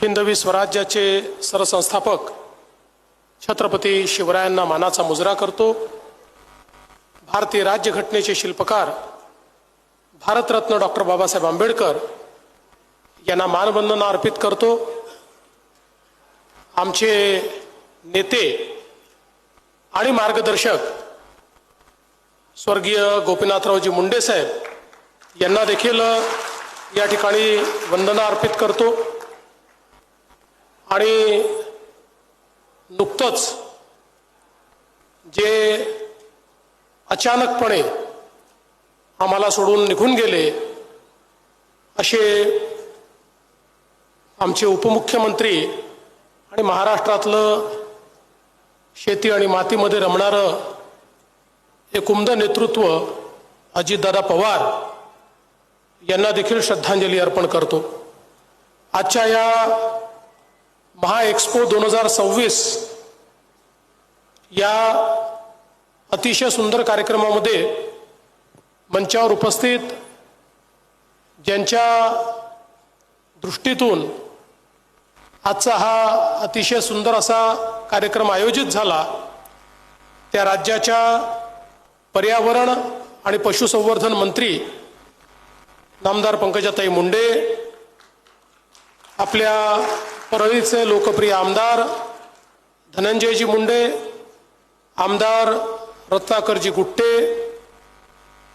हिंदवी स्वराज्याचे सरसंस्थापक छत्रपती शिवरायांना मानाचा मुजरा करतो। भारतीय राज्यघटनेचे शिल्पकार भारतरत्न डॉक्टर बाबासाहेब आंबेडकर यांना मानवंदना अर्पित करतो। आमचे नेते आणि मार्गदर्शक स्वर्गीय गोपीनाथरावजी मुंडे साहेब यांना देखील या ठिकाणी वंदना अर्पित करतो। आणि नुकतंच जे अचानकपणे आम्हाला सोडून निघून गेले असे आमचे उपमुख्यमंत्री आणि महाराष्ट्रातलं शेती आणि मातीमध्ये रमणारं एक उमद नेतृत्व अजितदादा पवार यांना देखील श्रद्धांजली अर्पण करतो। आजच्या या महा एक्सपो 2026 या अतिशय सुंदर कार्यक्रमामध्ये मंचावर उपस्थित ज्यांच्या दृष्टीतून आजचा हा अतिशय सुंदर असा कार्यक्रम आयोजित झाला त्या राज्याच्या पर्यावरण आणि पशुसंवर्धन मंत्री नामदार पंकजाताई मुंडे, आपल्या परळीचे लोकप्रिय आमदार धनंजयजी मुंडे, आमदार रत्नाकरजी गुट्टे,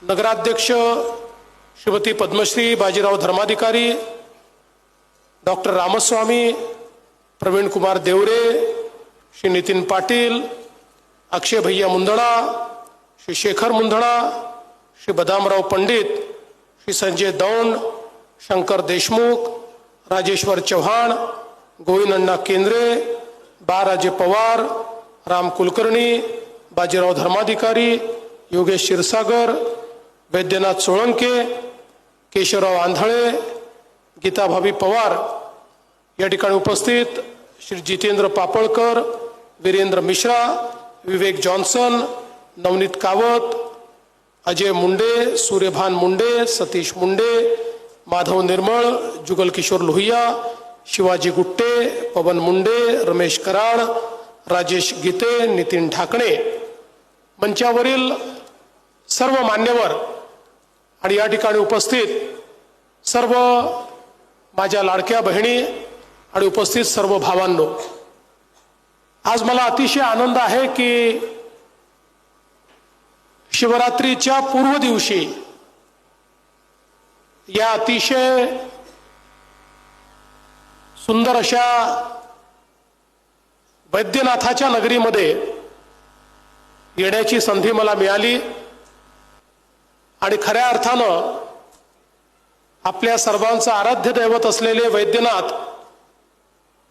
नगराध्यक्ष श्रीमती पद्मश्री बाजीराव धर्माधिकारी, डॉक्टर रामस्वामी, प्रवीण कुमार देवरे, श्री नितीन पाटील, अक्षय भैया मुंदडा, श्री शेखर मुंदडा, श्री बदामराव पंडित, श्री संजय दौंड, शंकर देशमुख, राजेश्वर चव्हाण, गोविंदअण्णा केंद्रे, बाराजे पवार, राम कुलकर्णी, बाजीराव धर्माधिकारी, योगेश क्षीरसागर, वैद्यनाथ सोळंके, केशवराव आंधळे, गीताभाभी पवार या ठिकाणी उपस्थित श्री जितेंद्र पापळकर, वीरेंद्र मिश्रा, विवेक जॉन्सन, नवनीत कावत, अजय मुंडे, सूर्यभान मुंडे, सतीश मुंडे, माधव निर्मळ, जुगल किशोर लोहिया, शिवाजी गुट्टे, पवन मुंडे, रमेश कराड, राजेश गीते, नितीन ढाकणे, मंचावरील सर्व मान्यवर आणि या ठिकाणी उपस्थित सर्व माझ्या लाडक्या बहिणी आणि उपस्थित सर्व भावांनो, आज मला अतिशय आनंद आहे की शिवरात्रीच्या पूर्व दिवशी या अतिशय सुंदर अशा वैद्यनाथाच्या नगरीमध्ये येण्याची संधी मला मिळाली आणि खऱ्या अर्थानं आपल्या सर्वांचं आराध्य दैवत असलेले वैद्यनाथ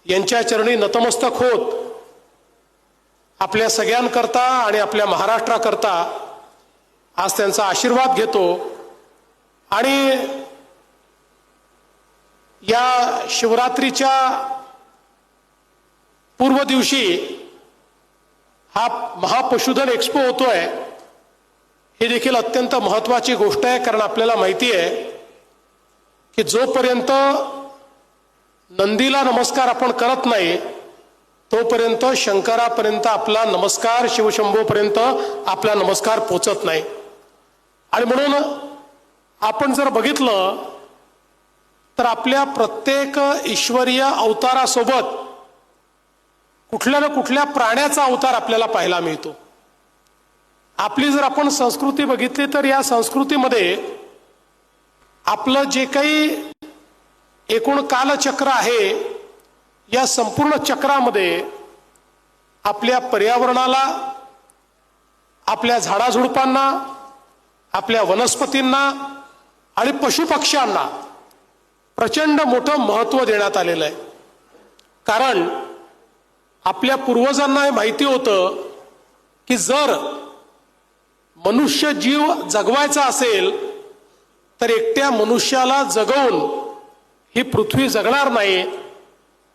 यांच्या चरणी नतमस्तक होत आपल्या सगळ्यांकरता आणि आपल्या महाराष्ट्राकरता आज त्यांचा आशीर्वाद घेतो। आणि या शिवरात्रीच्या पूर्व दिवशी हा महापशुधन एक्सपो होतोय, ही देखील अत्यंत महत्त्वाची गोष्ट आहे। कारण आपल्याला माहिती आहे की जोपर्यंत नंदीला नमस्कार आपण करत नाही तोपर्यंत शंकरापर्यंत आपला नमस्कार, शिवशंभोपर्यंत आपला नमस्कार पोचत नाही। आणि म्हणून आपण जर बघितलं तर आपल्या प्रत्येक ईश्वरीय अवतारासोबत कुठल्या ना कुठल्या प्राण्याचा अवतार आपल्याला पाहायला मिळतो। आपली जर आपण संस्कृती बघितली तर या संस्कृतीमध्ये आपलं जे काही एकूण कालचक्र आहे या संपूर्ण चक्रामध्ये आपल्या पर्यावरणाला, आपल्या झाडाझुडपांना, आपल्या वनस्पतींना आणि पशुपक्ष्यांना प्रचंड मोठं महत्त्व देण्यात आलेलं आहे। कारण आपल्या पूर्वजांना हे माहिती होतं की जर मनुष्य जीव जगवायचा असेल तर एकट्या मनुष्याला जगवून ही पृथ्वी जगणार नाही।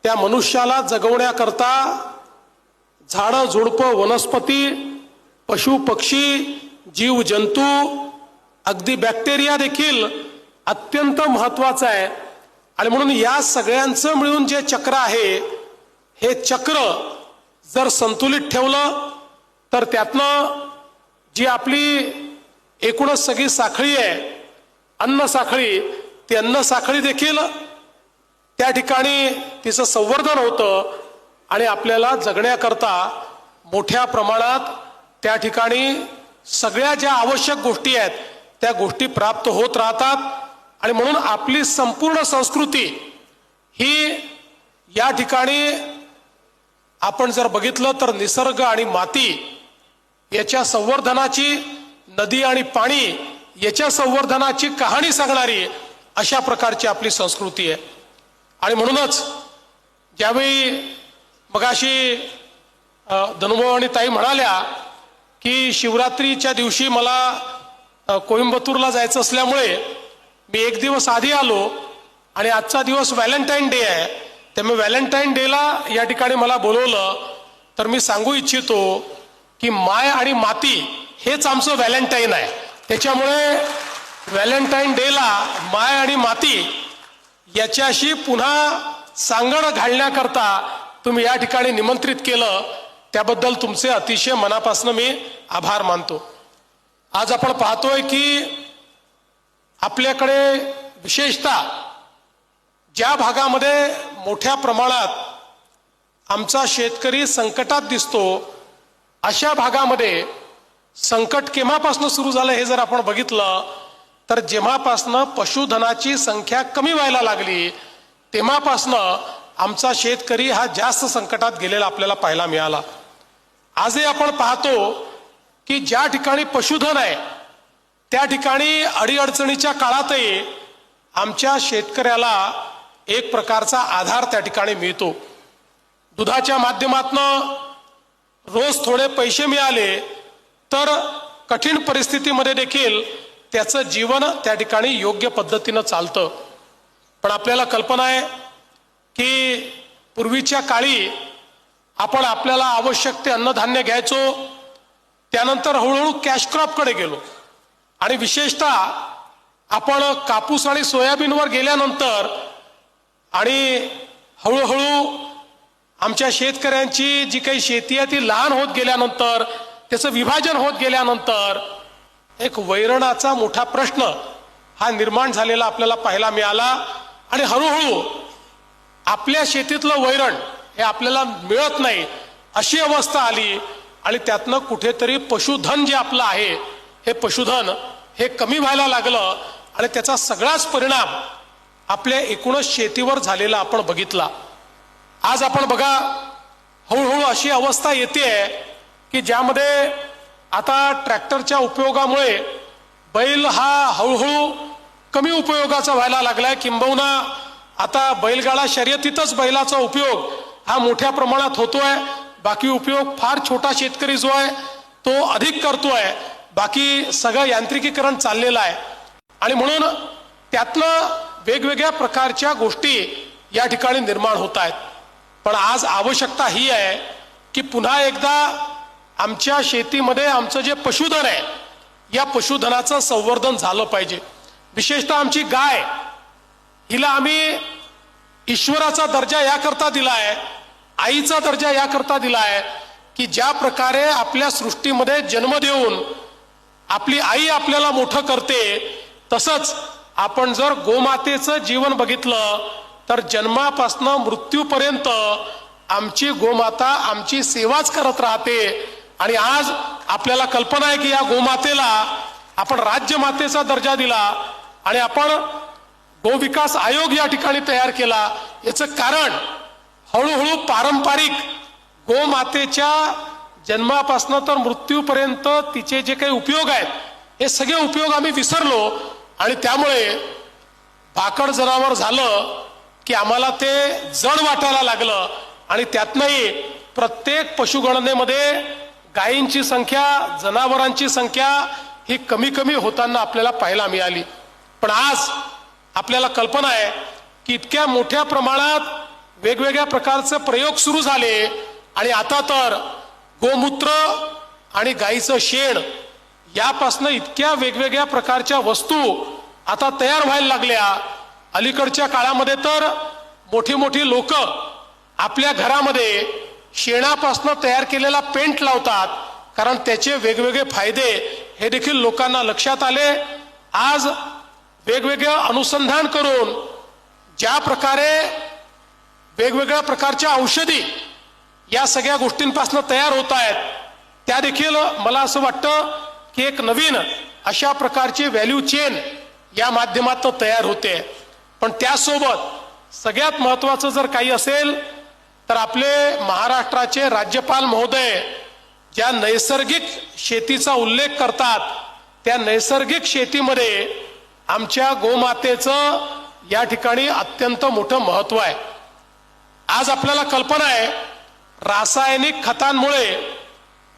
त्या मनुष्याला जगवण्याकरता झाडं झुडपं, वनस्पती, पशु पक्षी, जीव जंतू, अगदी बॅक्टेरिया देखील अत्यंत महत्त्वाचा आहे। आणि म्हणून या सगळ्यांचं मिळून जे चक्र आहे, हे चक्र जर संतुलित ठेवलं तर त्यातनं जी आपली एकूणच सगळी साखळी आहे, अन्न साखळी, ती अन्न साखळी देखील त्या ठिकाणी तिचं संवर्धन होतं आणि आपल्याला जगण्याकरता मोठ्या प्रमाणात त्या ठिकाणी सगळ्या ज्या आवश्यक गोष्टी आहेत त्या गोष्टी प्राप्त होत राहतात. आणि म्हणून आपली संपूर्ण संस्कृती ही या ठिकाणी आपण जर बघितलं तर निसर्ग आणि माती याच्या संवर्धनाची, नदी आणि पाणी याच्या संवर्धनाची कहाणी सांगणारी अशा प्रकारची आपली संस्कृती आहे. आणि म्हणूनच ज्यावेळी मगाशी धनुभाऊ आणि ताई म्हणाल्या की शिवरात्रीच्या दिवशी मला कोइंबतूरला जायचं असल्यामुळे मी एक दिवस आधी आलो आणि आजचा दिवस व्हॅलेंटाईन डे आहे, त्यामुळे व्हॅलेंटाईन डेला या ठिकाणी मला बोलवलं. तर मी सांगू इच्छितो की माय आणि माती हेच आमचं व्हॅलेंटाईन आहे. त्याच्यामुळे व्हॅलेंटाईन डेला माय आणि माती याच्याशी पुन्हा सांगड घालण्याकरता तुम्ही या ठिकाणी निमंत्रित केलं, त्याबद्दल तुमचे अतिशय मनापासून मी आभार मानतो. आज आपण पाहतोय की आपल्याकडे विशेषतः ज्या भागामध्ये मोठ्या प्रमाणात आमचा शेतकरी संकटात दिसतो, अशा भागामध्ये संकट केव्हापासून सुरू झालं हे जर आपण बघितलं तर जेव्हापासनं पशुधनाची संख्या कमी व्हायला लागली तेव्हापासनं आमचा शेतकरी हा जास्त संकटात गेलेला आपल्याला पाहायला मिळाला. आजही आपण पाहतो की ज्या ठिकाणी पशुधन आहे त्या ठिकाणी अडीअडचणीच्या काळातही आमच्या शेतकऱ्याला एक प्रकारचा आधार त्या ठिकाणी मिळतो. दुधाच्या माध्यमातनं रोज थोडे पैसे मिळाले तर कठीण परिस्थितीमध्ये देखील त्याचं जीवन त्या ठिकाणी योग्य पद्धतीनं चालतं. पण आपल्याला कल्पना आहे की पूर्वीच्या काळी आपण आपल्याला आवश्यक ते अन्नधान्य घ्यायचो, त्यानंतर हळूहळू कॅश क्रॉपकडे गेलो आणि विशेषतः आपण कापूस आणि सोयाबीनवर गेल्यानंतर आणि हळूहळू आमच्या शेतकऱ्यांची जी काही शेती आहे ती लहान होत गेल्यानंतर, त्याचं विभाजन होत गेल्यानंतर एक वैरणाचा मोठा प्रश्न हा निर्माण झालेला आपल्याला पाहायला मिळाला. आणि हळूहळू आपल्या शेतीतलं वैरण हे आपल्याला मिळत नाही अशी अवस्था आली आणि त्यातनं कुठेतरी पशुधन जे आपलं आहे हे पशुधन हे कमी व्हायला लागलं आणि त्याचा सगळाच परिणाम आपल्या एकूणच शेतीवर झालेला आपण बघितला. आज आपण बघा हळूहळू अशी अवस्था येते की ज्यामध्ये आता ट्रॅक्टरच्या उपयोगामुळे बैल हा हळूहळू कमी उपयोगाचा व्हायला लागलाय. किंबहुना आता बैलगाडा शर्यतीतच बैलाचा उपयोग हा मोठ्या प्रमाणात होतोय. बाकी उपयोग फार छोटा शेतकरी जो आहे तो अधिक करतोय. बाकी सगळं यांत्रिकीकरण चाललेलं आहे आणि म्हणून त्यातनं वेगवेगळ्या प्रकारच्या गोष्टी या ठिकाणी निर्माण होत आहेत. पण आज आवश्यकता ही आहे की पुन्हा एकदा आमच्या शेतीमध्ये आमचं जे पशुधन आहे या पशुधनाचं संवर्धन झालं पाहिजे. विशेषतः आमची गाय, हिला आम्ही ईश्वराचा दर्जा याकरता दिलाय, आईचा दर्जा याकरता दिलाय की ज्या प्रकारे आपल्या सृष्टीमध्ये जन्म देऊन आपली आई आपल्याला मोठं करते, तसंच आपण जर गोमातेचं जीवन बघितलं तर जन्मापासून मृत्यूपर्यंत आमची गोमाता आमची सेवाच करत राहते. आणि आज आपल्याला कल्पना आहे की या गोमातेला आपण राज्यमातेचा दर्जा दिला आणि आपण गोविकास आयोग या ठिकाणी तयार केला. याचं कारण हळूहळू पारंपरिक गोमातेच्या जन्मापासून तर मृत्यूपर्यंत तिचे जे काही उपयोग आहेत हे सगळे उपयोग आम्ही विसरलो आणि त्यामुळे भाकड जनावर झालं की आम्हाला ते जड वाटायला लागलं आणि त्यातनंही प्रत्येक पशुगणनेमध्ये गायींची संख्या, जनावरांची संख्या ही कमी कमी होताना आपल्याला पाहायला मिळाली. पण आज आपल्याला कल्पना आहे की इतक्या मोठ्या प्रमाणात वेगवेगळ्या प्रकारचे प्रयोग सुरू झाले आणि आता तर गोमूत्र आणि गाईचं शेण यापासनं इतक्या वेगवेगळ्या प्रकारच्या वस्तू आता तयार व्हायला लागल्या अलीकडच्या काळामध्ये तर मोठी मोठी लोक आपल्या घरामध्ये शेणापासून तयार केलेला पेंट लावतात, कारण त्याचे वेगवेगळे फायदे हे देखील लोकांना लक्षात आले. आज वेगवेगळं अनुसंधान करून ज्या प्रकारे वेगवेगळ्या प्रकारच्या औषधी या सगळ्या गोष्टींपासून तयार होत आहेत, त्या देखील मला असं वाटतं की एक नवीन अशा प्रकारची व्हॅल्यू चेन या माध्यमातून तयार होते. पण त्यासोबत सगळ्यात महत्वाचं जर काही असेल तर आपले महाराष्ट्राचे राज्यपाल महोदय ज्या नैसर्गिक शेतीचा उल्लेख करतात, त्या नैसर्गिक शेतीमध्ये आमच्या गोमातेचं या ठिकाणी अत्यंत मोठं महत्व आहे. आज आपल्याला कल्पना आहे, रासायनिक खतांमुळे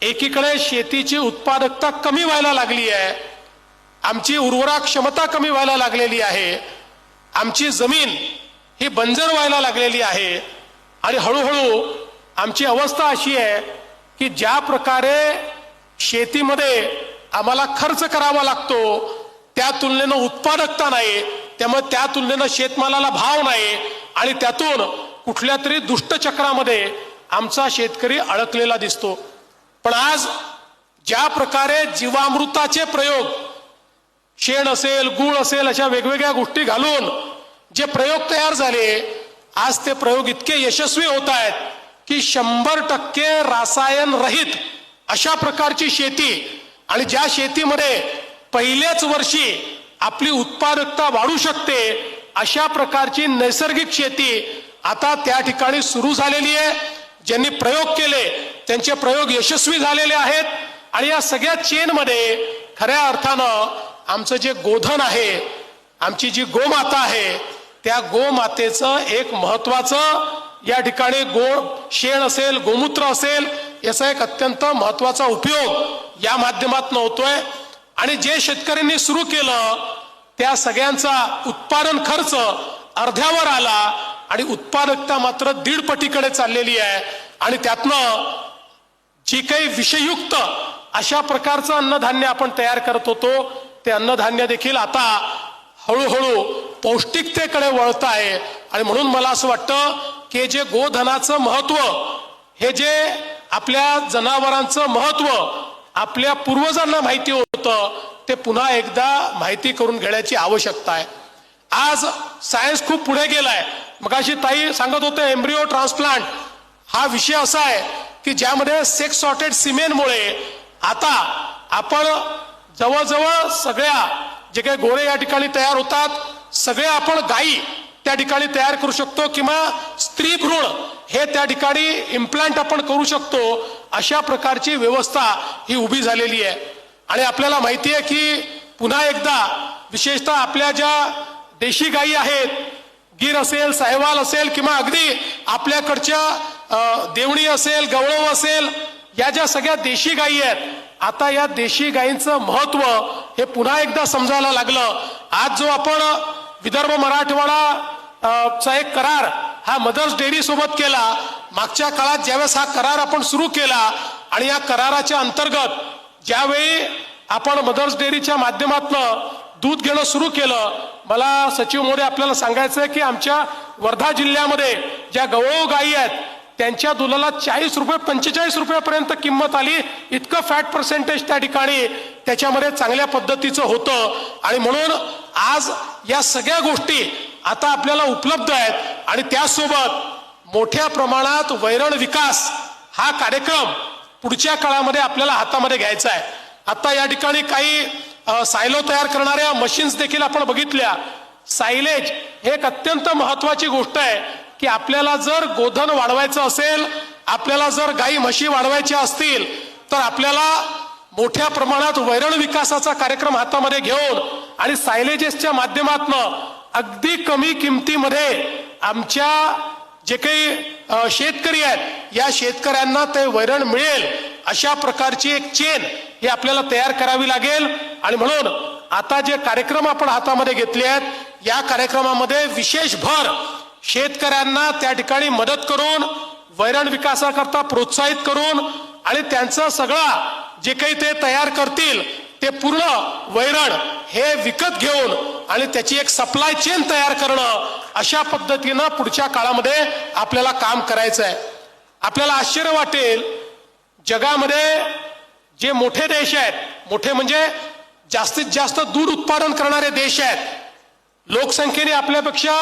एकीकडे शेतीची उत्पादकता कमी व्हायला लागली आहे, आमची उर्वरा क्षमता कमी व्हायला लागलेली आहे, आमची जमीन ही बंजर व्हायला लागलेली आहे आणि हळूहळू आमची अवस्था अशी आहे की ज्या प्रकारे शेतीमध्ये आम्हाला खर्च करावा लागतो त्या तुलनेनं उत्पादकता नाही, त्यामुळे त्या तुलनेनं शेतमालाला भाव नाही आणि त्यातून कुठल्या तरी दुष्टचक्रामध्ये आमचा शेतकरी अडकलेला दिसतो. पण आज ज्या प्रकारे जीवामृताचे प्रयोग, शेण असेल, गूळ असेल, अशा वेगवेगळ्या गोष्टी घालून जे प्रयोग तयार झाले, आज ते प्रयोग इतके यशस्वी होत आहेत की 100% रासायन रहित अशा प्रकारची शेती, आणि ज्या शेतीमध्ये पहिल्याच वर्षी आपली उत्पादकता वाढू शकते अशा प्रकारची नैसर्गिक शेती आता त्या ठिकाणी सुरू झालेली आहे. ज्यांनी प्रयोग केले त्यांचे प्रयोग यशस्वी झालेले आहेत आणि या सगळ्या चेनमध्ये खऱ्या अर्थानं आमचं जे गोधन आहे, आमची जी गोमाता आहे, त्या गोमातेचं एक महत्वाचं या ठिकाणी शेण असेल, गोमूत्र असेल, याचा एक अत्यंत महत्वाचा उपयोग या माध्यमातून होतोय. आणि जे शेतकऱ्यांनी सुरू केलं त्या सगळ्यांचा उत्पादन खर्च अर्ध्यावर आला आणि उत्पादकता मात्र 1.5 पटीकडे चाललेली आहे. आणि त्यातनं जी काही विषयुक्त अशा प्रकारचं अन्नधान्य आपण तयार करत होतो, ते अन्नधान्य देखील आता हळूहळू पौष्टिकतेकडे वळत आहे. आणि म्हणून मला असं वाटतं की जे गोधनाचं महत्व, हे जे आपल्या जनावरांचं महत्व आपल्या पूर्वजांना माहिती होतं, ते पुन्हा एकदा माहिती करून घेण्याची आवश्यकता आहे. आज सायन्स खूप पुढे गेलाय. मगाशी ताई सांगत होते एम्ब्रिओ ट्रान्सप्लांट हा विषय असा आहे की ज्यामध्ये सेक्स सॉर्टेड सिमेनमुळे आता आपण जवळजवळ सगळ्या जे काही गोरे या ठिकाणी तयार होतात, सगळे आपण गायी त्या ठिकाणी तयार करू शकतो किंवा स्त्री भ्रूण हे त्या ठिकाणी इम्प्लांट आपण करू शकतो. अशा प्रकारची व्यवस्था ही उभी झालेली आहे. आणि आपल्याला माहिती आहे की पुन्हा एकदा विशेषतः आपल्या ज्या देशी गायी आहेत, गीर असेल, साहिवाल असेल किंवा अगदी आपल्याकडच्या देवणी असेल, गवळव असेल, या ज्या सगळ्या देशी गायी आहेत, आता या देशी गायींचं महत्व हे पुन्हा एकदा समजायला लागलं. आज जो आपण विदर्भ मराठवाडा चा एक करार हा मदर्स डेअरी सोबत केला, मागच्या काळात ज्यावेळेस हा करार आपण सुरू केला आणि या कराराच्या अंतर्गत ज्यावेळी आपण मदर्स डेअरीच्या माध्यमातून दूध घेणं सुरू केलं, मला सचिव महोदय आपल्याला सांगायचं आहे की आमच्या वर्धा जिल्ह्यामध्ये ज्या गवळव गायी आहेत त्यांच्या दुधाला 40 रुपये 45 रुपयापर्यंत किंमत आली. इतकं फॅट पर्सेंटेज त्या ठिकाणी त्याच्यामध्ये चांगल्या पद्धतीचं होतं. आणि म्हणून आज या सगळ्या गोष्टी आता आपल्याला उपलब्ध आहेत. आणि त्यासोबत मोठ्या प्रमाणात वैरण विकास हा कार्यक्रम पुढच्या काळामध्ये आपल्याला हातामध्ये घ्यायचा आहे. आता या ठिकाणी काही सायलो तयार करणाऱ्या मशीन्स देखील आपण बघितल्या. सायलेज हे एक अत्यंत महत्वाची गोष्ट आहे की आपल्याला जर गोधन वाढवायचं असेल, आपल्याला जर गाई म्हशी वाढवायच्या असतील, तर आपल्याला मोठ्या प्रमाणात वैरण विकासाचा कार्यक्रम हातामध्ये घेऊन आणि सायलेजेसच्या माध्यमातून अगदी कमी किमतीमध्ये आमच्या जे काही शेतकरी आहेत या शेतकऱ्यांना ते वैरण मिळेल अशा प्रकारची एक चेन ही आपल्याला तयार करावी लागेल. आणि म्हणून आता जे कार्यक्रम आपण हातामध्ये घेतले आहेत, या कार्यक्रमामध्ये विशेष भर शेतकऱ्यांना त्या ठिकाणी मदत करून, वैरण विकासाकरता प्रोत्साहित करून आणि त्यांचं सगळं जे काही ते तयार करतील ते पूर्ण वैरण हे विकत घेऊन आणि त्याची एक सप्लाय चेन तयार करणं, अशा पद्धतीनं पुढच्या काळामध्ये आपल्याला काम करायचं आहे. आपल्याला आश्चर्य वाटेल, जगामध्ये जे मोठे देश आहेत, मोठे म्हणजे जास्तीत जास्त दूध उत्पादन करणारे देश आहेत, लोकसंख्येने आपल्यापेक्षा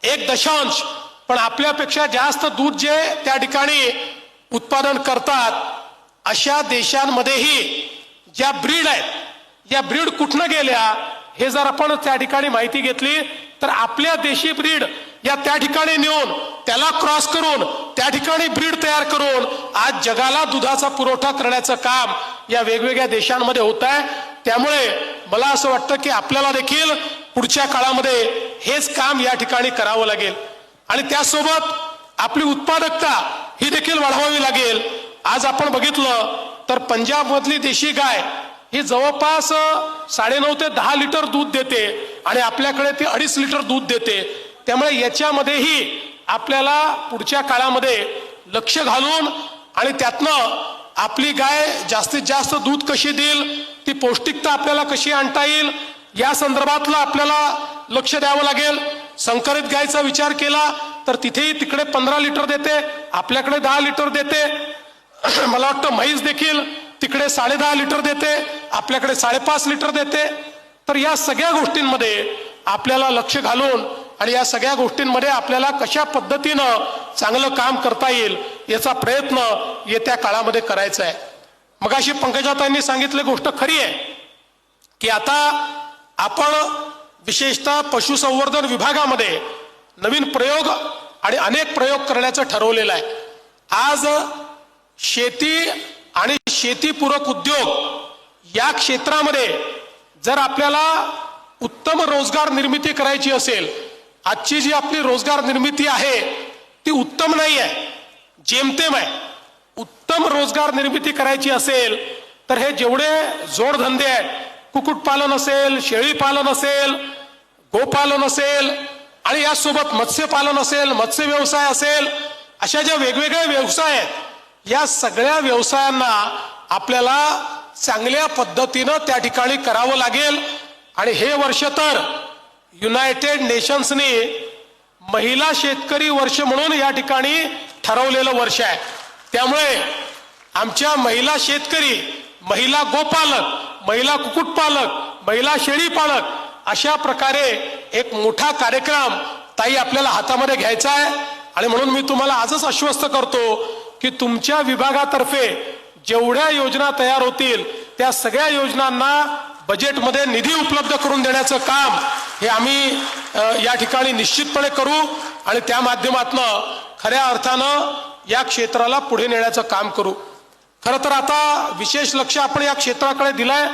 1 पण आपल्यापेक्षा जास्त दूध जे त्या ठिकाणी उत्पादन करतात, अशा देशांमध्येही ज्या ब्रीड आहेत, या ब्रीड कुठनं गेल्या हे जर आपण त्या ठिकाणी माहिती घेतली तर आपल्या देशी ब्रीड या त्या ठिकाणी नेऊन त्याला क्रॉस करून त्या ठिकाणी ब्रीड तयार करून आज जगाला दुधाचा पुरवठा करण्याचं काम या वेगवेगळ्या देशांमध्ये होत आहे. त्यामुळे मला असं वाटतं की आपल्याला देखील पुढच्या काळामध्ये हेच काम या ठिकाणी करावं लागेल आणि त्यासोबत आपली उत्पादकता ही देखील वाढवावी लागेल. आज आपण बघितलं तर पंजाब मधली देशी गाय ही जवळपास 9.5 ते 10 लिटर दूध देते आणि आपल्याकडे ती 2.5 लिटर दूध देते. त्यामुळे याच्यामध्येही आपल्याला पुढच्या काळामध्ये लक्ष घालून आणि त्यातनं आपली गाय जास्तीत जास्त दूध कशी देईल, ती पौष्टिकता आपल्याला कशी आणता येईल, या संदर्भातलं आपल्याला लक्ष द्यावं लागेल. संकरित गायचा विचार केला तर तिथेही तिकडे 15 लिटर देते, आपल्याकडे 10 लिटर देते. मला वाटतं म्हैस देखील तिकडे 10.5 लिटर देते, आपल्याकडे 5.5 लिटर देते. तर या सगळ्या गोष्टींमध्ये आपल्याला लक्ष घालून आणि या सगळ्या गोष्टींमध्ये आपल्याला कशा पद्धतीनं चांगलं काम करता येईल याचा प्रयत्न येत्या काळामध्ये करायचा आहे. मगाशी पंकजाताईंनी सांगितली गोष्ट खरी आहे की आता आपण विशेषतः पशुसंवर्धन विभागामध्ये नवीन प्रयोग आणि अनेक प्रयोग करण्याचं ठरवलेलं आहे. आज शेती आणि शेतीपूरक उद्योग या क्षेत्रामध्ये जर आपल्याला उत्तम रोजगार निर्मिती करायची असेल, आजची जी आपली रोजगार निर्मिती आहे ती उत्तम नाही आहे, जेमतेम आहे. उत्तम रोजगार निर्मिती करायची असेल तर हे जेवढे जोडधंदे आहेत, कुक्कुटपालन असेल, शेळीपालन असेल, गोपालन असेल आणि यासोबत मत्स्यपालन असेल, मत्स्य व्यवसाय असेल, अशा ज्या वेगवेगळे व्यवसाय आहेत, या सगळ्या व्यवसायांना आपल्याला चांगल्या पद्धतीनं त्या ठिकाणी करावं लागेल. आणि हे वर्ष तर युनायटेड नेशन्सने महिला शेतकरी वर्ष म्हणून या ठिकाणी ठरवलेलं वर्ष आहे. त्यामुळे आमच्या महिला शेतकरी, महिला गोपालक, महिला कुक्कुटपालक, महिला शेळीपालक अशा प्रकारे एक मोठा कार्यक्रम ताई आपल्याला हातामध्ये घ्यायचा आहे. आणि म्हणून मी तुम्हाला आजच आश्वस्त करतो की तुमच्या विभागातर्फे जेवढ्या योजना तयार होतील त्या सगळ्या योजनांना बजेटमध्ये निधी उपलब्ध करून देण्याचं काम हे आम्ही या ठिकाणी निश्चितपणे करू आणि त्या माध्यमातून खऱ्या अर्थानं या क्षेत्राला पुढे नेण्याचं काम करू. खरं तर आता विशेष लक्ष आपण या क्षेत्राकडे दिलंय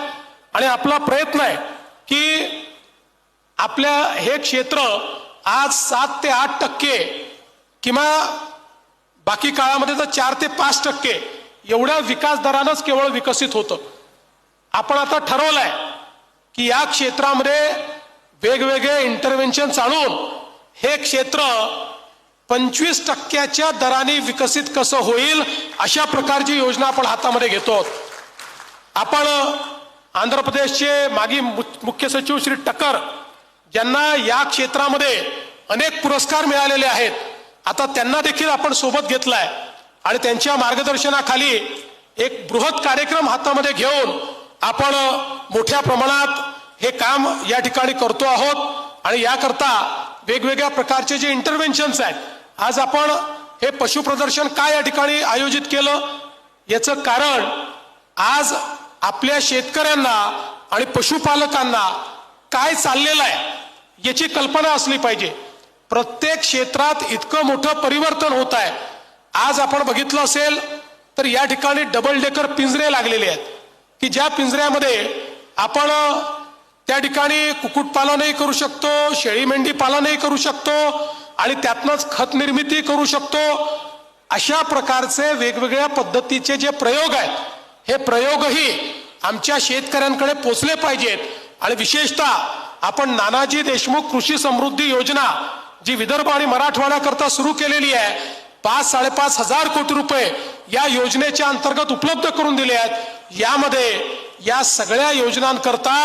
आणि आपला प्रयत्न आहे की आपल्या हे क्षेत्र आज 7 ते 8% किंवा बाकी काळामध्ये तर 4 ते 5% एवढ्या विकास दरानंच केवळ विकसित होतं. आपण आता ठरवलंय की या क्षेत्रामध्ये वेगवेगळे इंटरव्हेन्शन चालून हे क्षेत्र 25% दराने विकसित कसं होईल अशा प्रकारची योजना आपण हातामध्ये घेतो. आपण आंध्र प्रदेशचे माजी मुख्य सचिव श्री टकर ज्यांना या क्षेत्रामध्ये अनेक पुरस्कार मिळालेले आहेत, आता त्यांना देखील आपण सोबत घेतलाय आणि त्यांच्या मार्गदर्शनाखाली एक बृहत कार्यक्रम हातामध्ये घेऊन आपण मोठ्या प्रमाणात हे काम या ठिकाणी करतो आहोत. आणि याकरता वेगवेगळ्या प्रकारचे जे इंटरव्हेन्शन्स आहेत, आज आपण हे पशु प्रदर्शन काय या ठिकाणी आयोजित केलं याचं कारण आज आपल्या शेतकऱ्यांना आणि पशुपालकांना काय चाललेलं आहे याची कल्पना असली पाहिजे. प्रत्येक क्षेत्रात इतकं मोठं परिवर्तन होत आहे. आज आपण बघितलं असेल तर या ठिकाणी डबल डेकर पिंजरे लागलेले आहेत की ज्या पिंजऱ्यामध्ये आपण त्या ठिकाणी कुक्कुटपालनही करू शकतो, शेळी मेंढी पालनही करू शकतो आणि त्यातनंच खत निर्मिती करू शकतो. अशा प्रकारचे वेगवेगळ्या पद्धतीचे जे प्रयोग आहेत, हे प्रयोगही आमच्या शेतकऱ्यांकडे पोचले पाहिजेत. आणि विशेषतः आपण नानाजी देशमुख कृषी समृद्धी योजना जी विदर्भ आणि मराठवाड्याकरता सुरू केलेली आहे, 5-5.5 हजार कोटी रुपये या योजनेच्या अंतर्गत उपलब्ध करून दिले आहेत. यामध्ये या सगळ्या योजनांकरता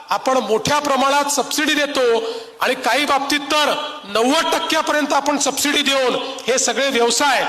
आपण मोठ्या प्रमाणात सबसिडी देतो आणि काही बाबतीत तर 90% आपण सबसिडी देऊन हे सगळे व्यवसाय